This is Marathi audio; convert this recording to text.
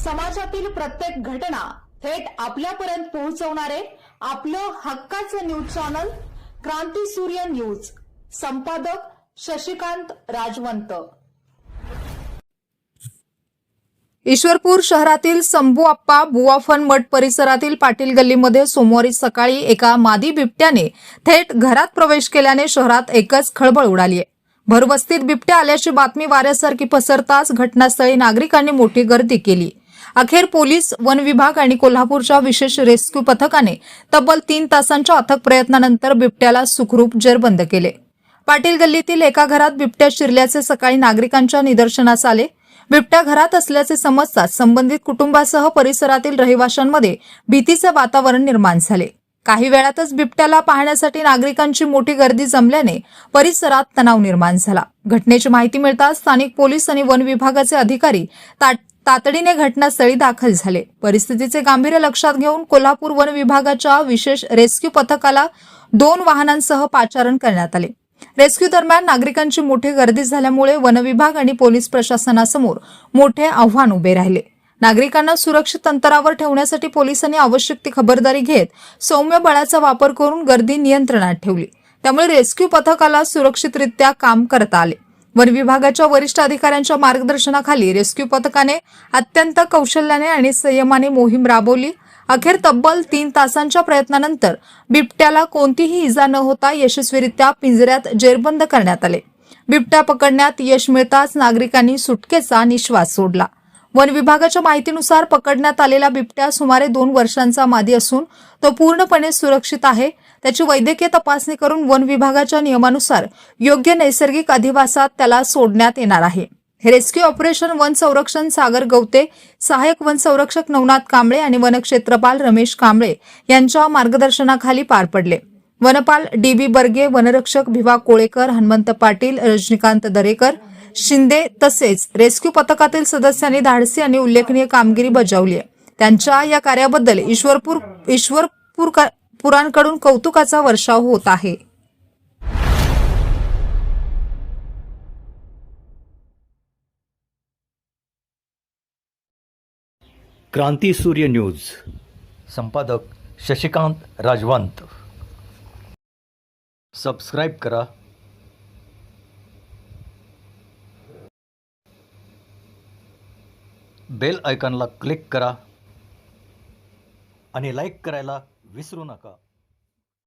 समाजातील प्रत्येक घटना थेट आपल्यापर्यंत पोहोचवणारे आपलं हक्काचं न्यूज चॅनल क्रांती सूर्य न्यूज. संपादक शशिकांत राजवंत. ईश्वरपूर शहरातील संभू बुवाफन मठ परिसरातील पाटील गल्लीमध्ये सोमवारी सकाळी एका मादी बिबट्याने थेट घरात प्रवेश केल्याने शहरात एकच खळबळ उडाली आहे. भरवस्तीत बिबट्या आल्याची बातमी वाऱ्यासारखी पसरताच घटनास्थळी नागरिकांनी मोठी गर्दी केली. अखेर पोलीस, वन विभाग आणि कोल्हापूरच्या विशेष रेस्क्यू पथकाने तब्बल 3 तासांच्या अथक प्रयत्नानंतर बिबट्याला सुखरूप जेरबंद केले. पाटील गल्लीतील एका घरात बिबट्या शिरल्याचे सकाळी नागरिकांच्या निदर्शनास आले. बिबट्या घरात असल्याचे समजताच संबंधित कुटुंबासह परिसरातील रहिवाशांमध्ये भीतीचे वातावरण निर्माण झाले. काही वेळातच बिबट्याला पाहण्यासाठी नागरिकांची मोठी गर्दी जमल्याने परिसरात तणाव निर्माण झाला. घटनेची माहिती मिळताच स्थानिक पोलीस आणि वन विभागाचे अधिकारी तातडीने घटनास्थळी दाखल झाले. परिस्थितीचे गांभीर्य लक्षात घेऊन कोल्हापूर वन विभागाच्या विशेष रेस्क्यू पथकाला 2 वाहनांसह पाचारण करण्यात आले. रेस्क्यू दरम्यान नागरिकांची मोठी गर्दी झाल्यामुळे वन विभाग आणि पोलीस प्रशासनासमोर मोठे आव्हान उभे राहिले. नागरिकांना सुरक्षित अंतरावर ठेवण्यासाठी पोलिसांनी आवश्यक ती खबरदारी घेत सौम्य बळाचा वापर करून गर्दी नियंत्रणात ठेवली. त्यामुळे रेस्क्यू पथकाला सुरक्षितरित्या काम करता आले. वन विभागाच्या वरिष्ठ अधिकाऱ्यांच्या मार्गदर्शनाखाली रेस्क्यू पथकाने अत्यंत कौशल्याने आणि संयमाने मोहीम राबवली. अखेर तब्बल 3 तासांच्या प्रयत्नानंतर बिबट्याला कोणतीही इजा न होता यशस्वीरित्या पिंजऱ्यात जेरबंद करण्यात आले. बिबट्या पकडण्यात यश मिळताच नागरिकांनी सुटकेचा निश्वास सोडला. वन विभागाच्या माहितीनुसार पकडण्यात आलेला बिबट्या सुमारे 2 वर्षांचा मादी असून तो पूर्णपणे सुरक्षित आहे. त्याची वैद्यकीय तपासणी करून वन विभागाच्या नियमानुसार योग्य नैसर्गिक अधिवासात त्याला सोडण्यात येणार आहे. हे रेस्क्यू ऑपरेशन वन संरक्षण सागर गवते, सहाय्यक वन संरक्षक नवनाथ कांबळे आणि वनक्षेत्रपाल रमेश कांबळे यांच्या मार्गदर्शनाखाली पार पडले. वनपाल डी.बी. बर्गे, वनरक्षक भिवा कोळेकर, हनुमंत पाटील, रजनीकांत दरेकर, शिंदे तसेच रेस्क्यू पथकातील सदस्यांनी धाडसी आणि उल्लेखनीय कामगिरी बजावली आहे. त्यांच्या या कार्याबद्दल ईश्वरपुरांकडून कौतुकाचा वर्षाव होत आहे. क्रांती सूर्य न्यूज. संपादक शशिकांत राजवंत. सबस्क्राईब करा. बेल आयकॉनला क्लिक करा आणि लाईक करायला विसरू नका.